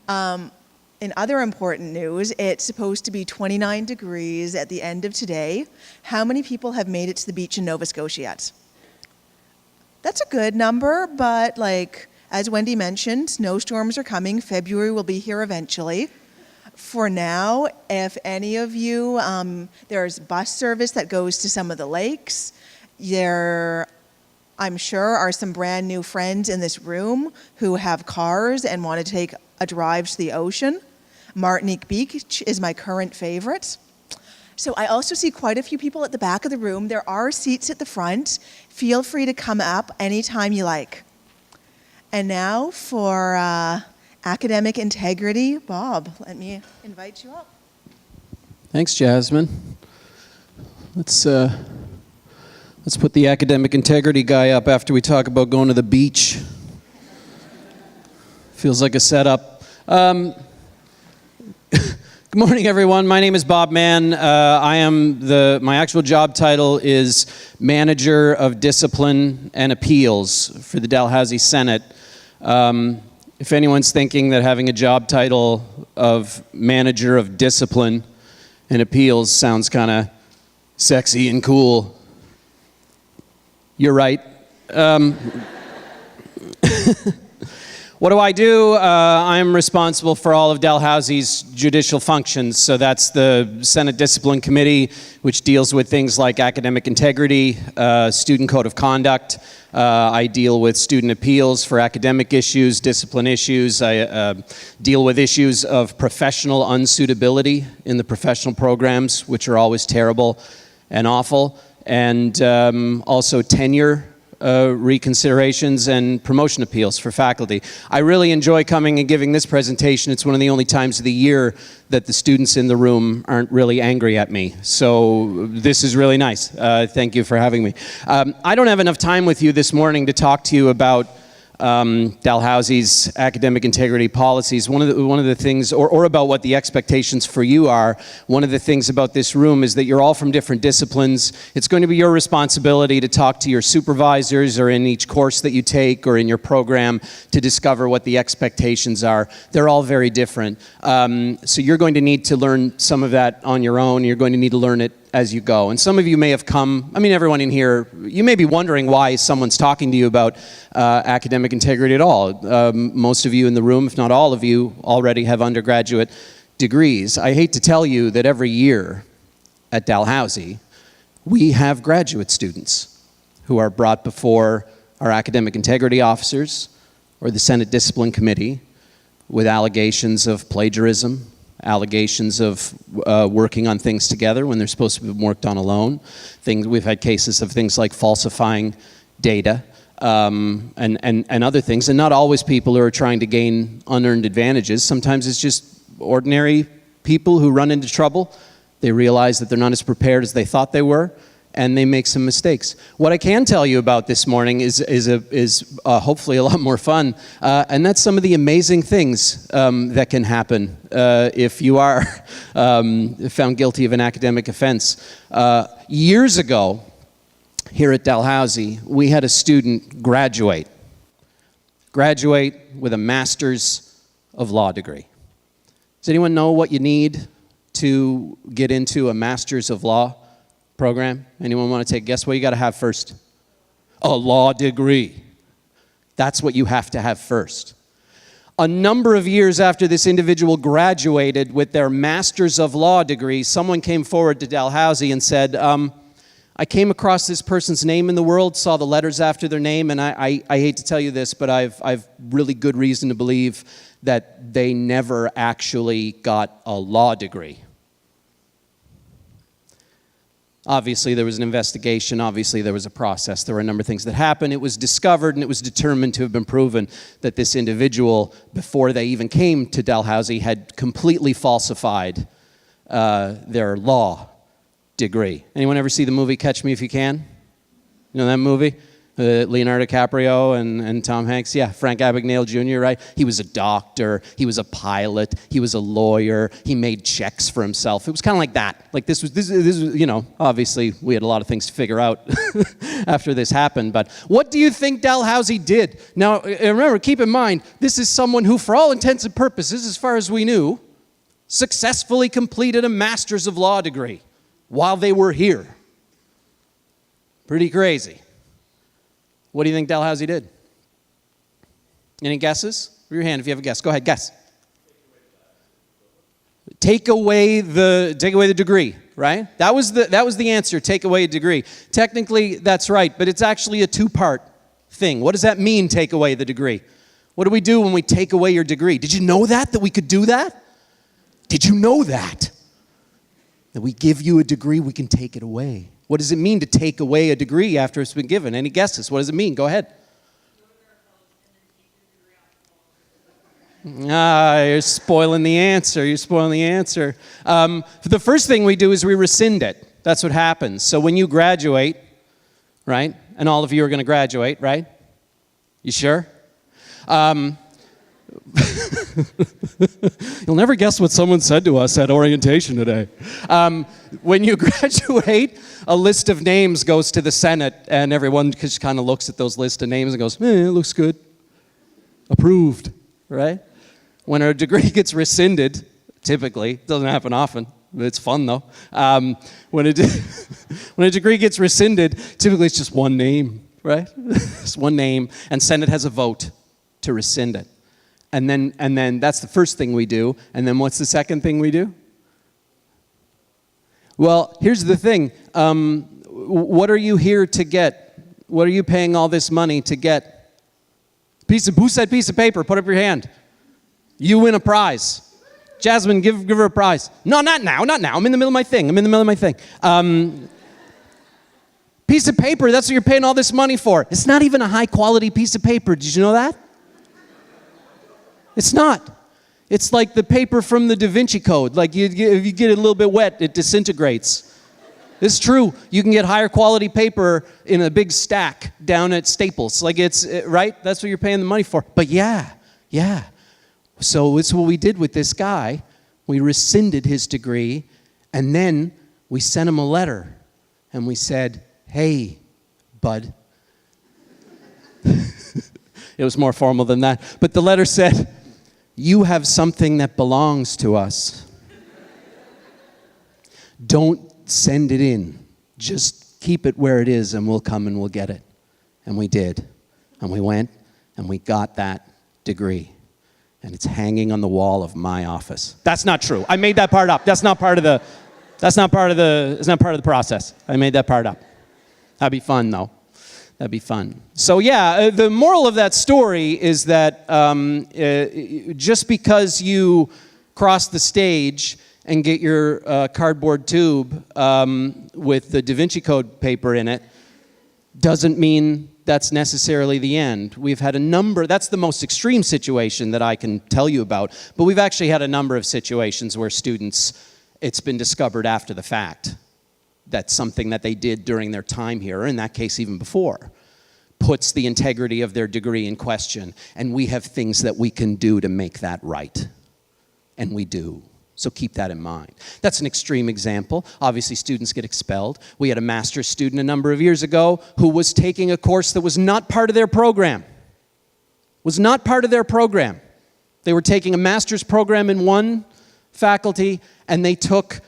In other important news, it's supposed to be 29 degrees at the end of today. How many people have made it to the beach in Nova Scotia yet? That's a good number, but as Wendy mentioned, snowstorms are coming. February will be here eventually. For now, if any of you, there's bus service that goes to some of the lakes. There, I'm sure, are some brand new friends in this room who have cars and want to take a drive to the ocean. Martinique Beach is my current favorite. So I also see quite a few people at the back of the room. There are seats at the front. Feel free to come up anytime you like. And now for academic integrity, Bob, let me invite you up. Thanks, Jasmine. Let's put the academic integrity guy up after we talk about going to the beach. Feels like a setup. Good morning, everyone. My name is Bob Mann. My actual job title is Manager of Discipline and Appeals for the Dalhousie Senate. If anyone's thinking that having a job title of Manager of Discipline and Appeals sounds kind of sexy and cool, you're right. What do I do? I'm responsible for all of Dalhousie's judicial functions. So that's the Senate Discipline Committee, which deals with things like academic integrity, student code of conduct. I deal with student appeals for academic issues, discipline issues. I deal with issues of professional unsuitability in the professional programs, which are always terrible and awful. And also tenure reconsiderations and promotion appeals for faculty. I really enjoy coming and giving this presentation. It's one of the only times of the year that the students in the room aren't really angry at me. So this is really nice. Thank you for having me. I don't have enough time with you this morning to talk to you about Dalhousie's academic integrity policies. One of the things, or about what the expectations for you are, one of the things about this room is that you're all from different disciplines. It's going to be your responsibility to talk to your supervisors or in each course that you take or in your program to discover what the expectations are. They're all very different. So you're going to need to learn some of that on your own. You're going to need to learn it as you go. And some of you may have come, everyone in here, you may be wondering why someone's talking to you about academic integrity at all. Most of you in the room, if not all of you, already have undergraduate degrees. I hate to tell you that every year at Dalhousie, we have graduate students who are brought before our academic integrity officers or the Senate Discipline Committee with allegations of plagiarism, allegations of working on things together when they're supposed to be worked on alone. We've had cases of things like falsifying data and other things, and not always people who are trying to gain unearned advantages. Sometimes it's just ordinary people who run into trouble. They realize that they're not as prepared as they thought they were, and they make some mistakes. What I can tell you about this morning is hopefully a lot more fun, and that's some of the amazing things that can happen if you are found guilty of an academic offense. Years ago, here at Dalhousie, we had a student graduate with a Master's of Law degree. Does anyone know what you need to get into a Master's of Law program? Anyone want to take a guess? What you got to have first? A law degree. That's what you have to have first. A number of years after this individual graduated with their Master's of Law degree, someone came forward to Dalhousie and said, I came across this person's name in the world, saw the letters after their name, and I hate to tell you this, but I've really good reason to believe that they never actually got a law degree. Obviously, there was an investigation. Obviously, there was a process. There were a number of things that happened. It was discovered, and it was determined to have been proven that this individual, before they even came to Dalhousie, had completely falsified their law degree. Anyone ever see the movie Catch Me If You Can? You know that movie? Leonardo DiCaprio and Tom Hanks. Yeah, Frank Abagnale Jr., right? He was a doctor. He was a pilot. He was a lawyer. He made checks for himself. It was kind of like that. Like this was, you know, obviously we had a lot of things to figure out after this happened. But what do you think Dalhousie did? Now, remember, keep in mind, this is someone who, for all intents and purposes, as far as we knew, successfully completed a Master's of Law degree while they were here. Pretty crazy. What do you think Dalhousie did? Any guesses? Raise your hand if you have a guess. Go ahead, guess. Take away the degree, right? That was the answer. Take away a degree. Technically, that's right, but it's actually a two-part thing. What does that mean? Take away the degree. What do we do when we take away your degree? Did you know that we could do that? Did you know that we give you a degree, we can take it away? What does it mean to take away a degree after it's been given? Any guesses? What does it mean? Go ahead. You're spoiling the answer. You're spoiling the answer. The first thing we do is we rescind it. That's what happens. So when you graduate, right, and all of you are going to graduate, right? You sure? You'll never guess what someone said to us at orientation today. When you graduate, a list of names goes to the Senate, and everyone just kind of looks at those list of names and goes, it looks good. Approved, right? When a degree gets rescinded, typically, it doesn't happen often, but it's fun though. When a degree gets rescinded, typically it's just one name, right? It's one name, and Senate has a vote to rescind it. And then that's the first thing we do. And then what's the second thing we do? Well, here's the thing. What are you here to get? What are you paying all this money to get? Who said piece of paper? Put up your hand. You win a prize. Jasmine, give her a prize. No, not now. I'm in the middle of my thing. Piece of paper, that's what you're paying all this money for. It's not even a high quality piece of paper. Did you know that? It's not. It's like the paper from the Da Vinci Code. Like if you get it a little bit wet, it disintegrates. It's true. You can get higher quality paper in a big stack down at Staples. Like it's, right? That's what you're paying the money for. But yeah. So it's what we did with this guy. We rescinded his degree, and then we sent him a letter. And we said, hey, bud. It was more formal than that. But the letter said, you have something that belongs to us. Don't send it in. Just keep it where it is and we'll come and we'll get it. And we did. And we went and we got that degree. And it's hanging on the wall of my office. That's not true. I made that part up. That's not part of the process. I made that part up. That'd be fun though. That'd be fun. So yeah, the moral of that story is that just because you cross the stage and get your cardboard tube with the Da Vinci Code paper in it doesn't mean that's necessarily the end. We've had a number, that's the most extreme situation that I can tell you about, but we've actually had a number of situations where students, it's been discovered after the fact. That's something that they did during their time here, or in that case even before, puts the integrity of their degree in question. And we have things that we can do to make that right. And we do. So keep that in mind. That's an extreme example. Obviously, students get expelled. We had a master's student a number of years ago who was taking a course that was not part of their program. Was not part of their program. They were taking a master's program in one faculty, and they took,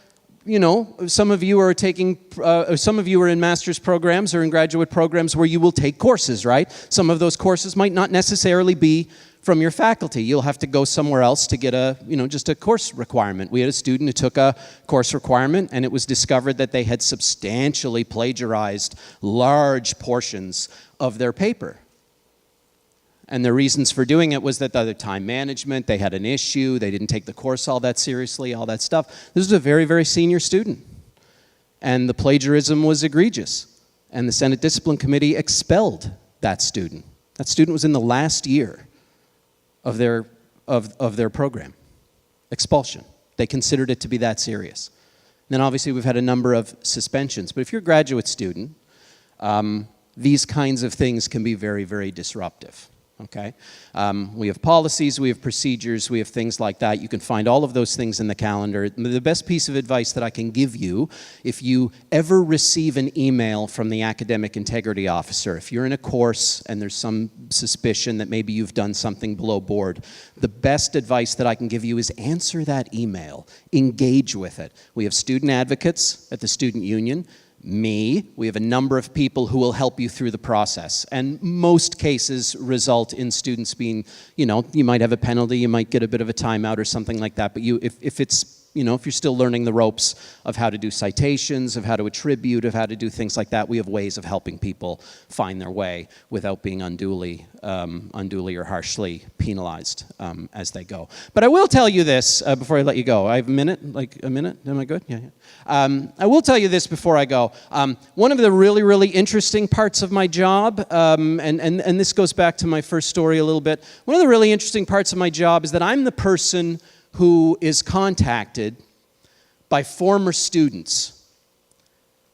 you know, some of you are in master's programs or in graduate programs where you will take courses, right? Some of those courses might not necessarily be from your faculty. You'll have to go somewhere else to get a, you know, just a course requirement. We had a student who took a course requirement, and it was discovered that they had substantially plagiarized large portions of their paper. And the reasons for doing it was that the other time management, they had an issue, they didn't take the course all that seriously, all that stuff. This was a very, very senior student. And the plagiarism was egregious. And the Senate Discipline Committee expelled that student. That student was in the last year of their program. Expulsion. They considered it to be that serious. And then obviously we've had a number of suspensions. But if you're a graduate student, these kinds of things can be very, very disruptive. Okay? We have policies, we have procedures, we have things like that. You can find all of those things in the calendar. The best piece of advice that I can give you, if you ever receive an email from the academic integrity officer, if you're in a course and there's some suspicion that maybe you've done something below board, the best advice that I can give you is answer that email. Engage with it. We have student advocates at the student union. We have a number of people who will help you through the process. And most cases result in students being, you might have a penalty, you might get a bit of a timeout or something like that, but if you're still learning the ropes of how to do citations, of how to attribute, of how to do things like that, we have ways of helping people find their way without being unduly or harshly penalized as they go. But I will tell you this before I let you go. I have a minute? Am I good? Yeah. I will tell you this before I go. One of the really, really interesting parts of my job, and this goes back to my first story a little bit, one of the really interesting parts of my job is that I'm the person who is contacted by former students,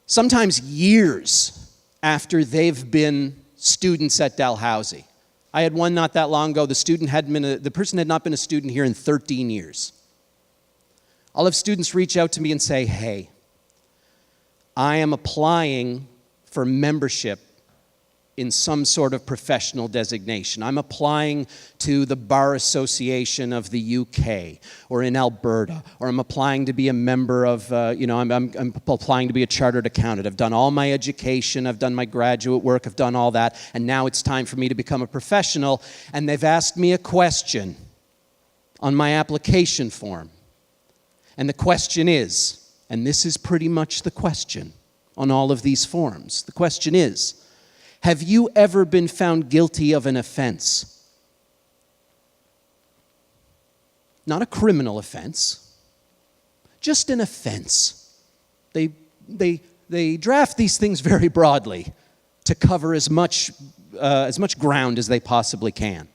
sometimes years after they've been students at Dalhousie. I had one not that long ago. The person had not been a student here in 13 years. I'll have students reach out to me and say, hey, I am applying for membership in some sort of professional designation. I'm applying to the Bar Association of the UK or in Alberta, or I'm applying to be a member of, I'm applying to be a chartered accountant. I've done all my education, I've done my graduate work, I've done all that, and now it's time for me to become a professional, and they've asked me a question on my application form. And the question is, and this is pretty much the question on all of these forms, the question is, have you ever been found guilty of an offense? Not a criminal offense, just an offense. They draft these things very broadly to cover as much ground as they possibly can.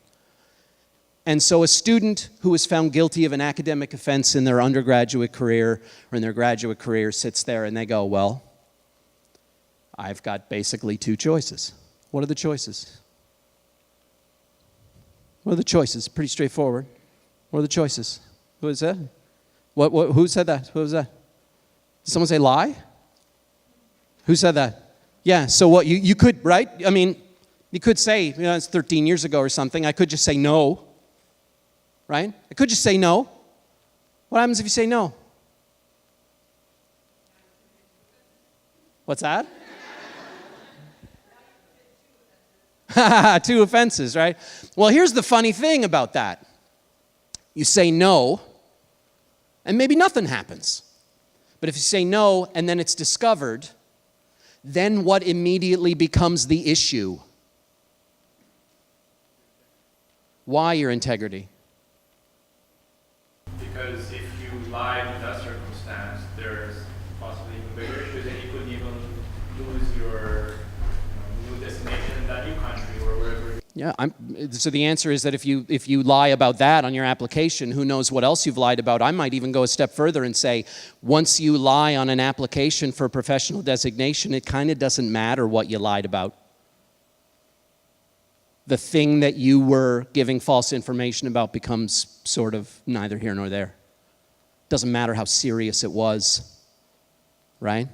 And so a student who is found guilty of an academic offense in their undergraduate career or in their graduate career sits there and they go, well, I've got basically two choices. What are the choices? What are the choices? Pretty straightforward. What are the choices? Who is that? Who said that? What was that? Did someone say lie? Who said that? Yeah, so what, you could, right? I mean, you could say, it's 13 years ago or something. I could just say no, right? I could just say no. What happens if you say no? What's that? 2 offenses, right? Well, here's the funny thing about that. You say no, and maybe nothing happens. But if you say no, and then it's discovered, then what immediately becomes the issue? Why your integrity? Because if you lie in that circumstance, there's possibly even bigger issues, and you could even lose your new destination in that new country or wherever. Yeah, so the answer is that if you lie about that on your application, who knows what else you've lied about? I might even go a step further and say, once you lie on an application for a professional designation, it kind of doesn't matter what you lied about. The thing that you were giving false information about becomes sort of neither here nor there. Doesn't matter how serious it was, right?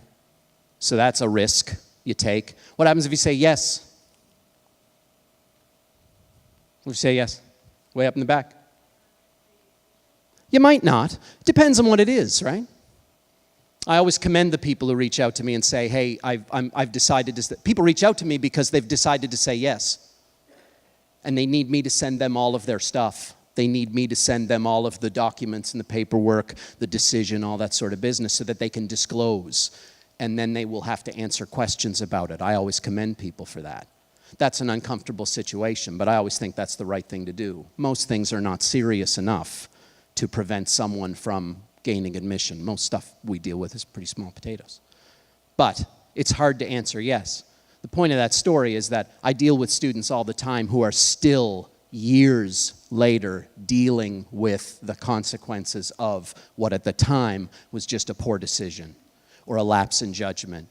So that's a risk you take. What happens if you say yes? What if you say yes? Way up in the back. You might not. It depends on what it is, right? I always commend the people who reach out to me and say, hey, I've decided to... People reach out to me because they've decided to say yes. And they need me to send them all of their stuff. They need me to send them all of the documents and the paperwork, the decision, all that sort of business so that they can disclose. And then they will have to answer questions about it. I always commend people for that. That's an uncomfortable situation, but I always think that's the right thing to do. Most things are not serious enough to prevent someone from gaining admission. Most stuff we deal with is pretty small potatoes. But it's hard to answer yes. The point of that story is that I deal with students all the time who are still years later dealing with the consequences of what at the time was just a poor decision or a lapse in judgment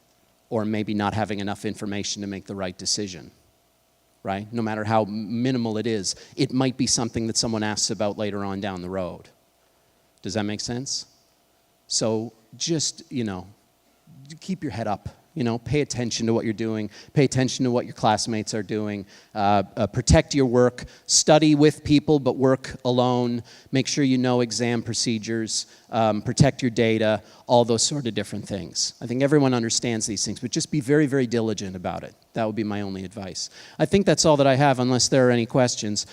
or maybe not having enough information to make the right decision, right? No matter how minimal it is, it might be something that someone asks about later on down the road. Does that make sense? So just, keep your head up. Pay attention to what you're doing. Pay attention to what your classmates are doing. Protect your work. Study with people, but work alone. Make sure you know exam procedures. Protect your data. All those sort of different things. I think everyone understands these things, but just be very, very diligent about it. That would be my only advice. I think that's all that I have, unless there are any questions.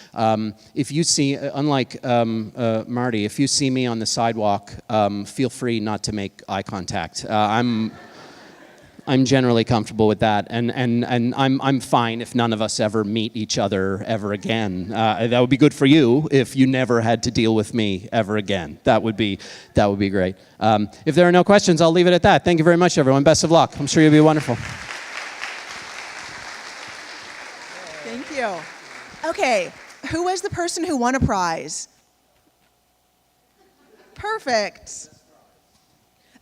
If you see, unlike Marty, if you see me on the sidewalk, feel free not to make eye contact. I'm generally comfortable with that, and I'm fine if none of us ever meet each other ever again. That would be good for you if you never had to deal with me ever again. That would be great. If there are no questions, I'll leave it at that. Thank you very much, everyone. Best of luck. I'm sure you'll be wonderful. Thank you. Okay, who was the person who won a prize? Perfect.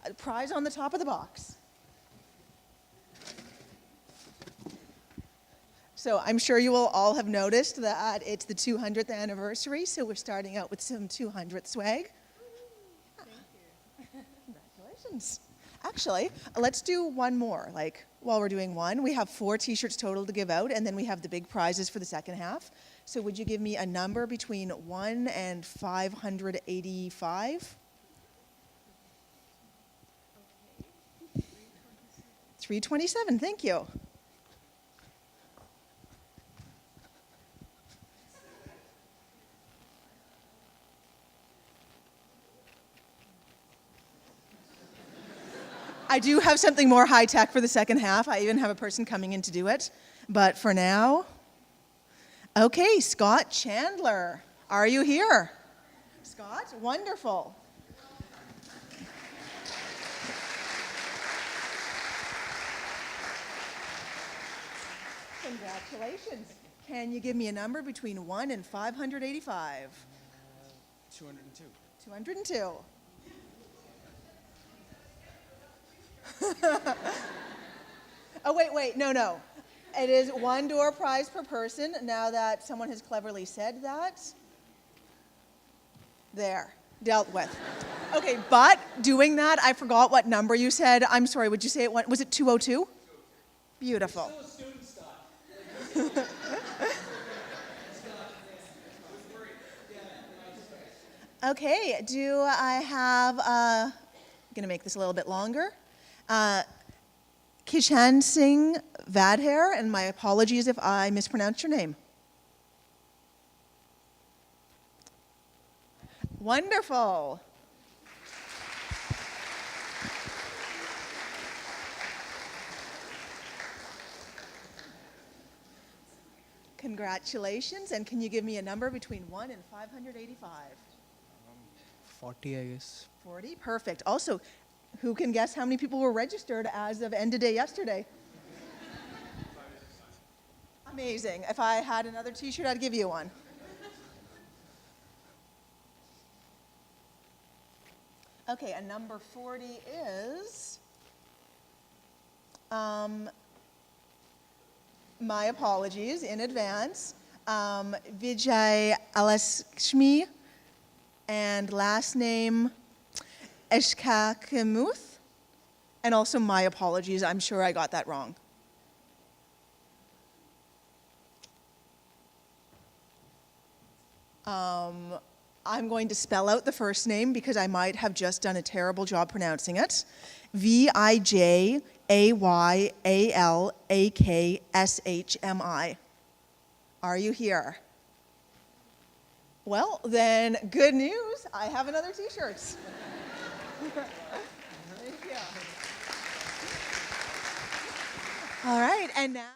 A prize on the top of the box. So I'm sure you will all have noticed that it's the 200th anniversary, so we're starting out with some 200th swag. Thank you. Congratulations. Actually, let's do one more. While we're doing one, we have 4 t-shirts total to give out, and then we have the big prizes for the second half. So would you give me a number between 1 and 585? 327, thank you. I do have something more high-tech for the second half. I even have a person coming in to do it. But for now, okay, Scott Chandler, are you here? Scott, wonderful. Congratulations. Can you give me a number between 1 and 585? 202. 202. Oh, wait, no. It is 1 door prize per person, now that someone has cleverly said that. There, dealt with. Okay, but doing that, I forgot what number you said. I'm sorry, would you say it was it 202? Beautiful. Okay, do I have, I'm going to make this a little bit longer. Kishan Singh Vadher, and my apologies if I mispronounced your name. Wonderful. Congratulations, and can you give me a number between 1 and 585? 40, I guess. 40, perfect. Also, who can guess how many people were registered as of end of day yesterday? Amazing. If I had another t-shirt, I'd give you one. Okay, and number 40 is, my apologies in advance, Vijay Alaskshmi, and last name Eshkakemuth, and also my apologies, I'm sure I got that wrong. I'm going to spell out the first name because I might have just done a terrible job pronouncing it. Vijayalakshmi. Are you here? Well, then, good news. I have another t-shirt. Thank you. All right, and now...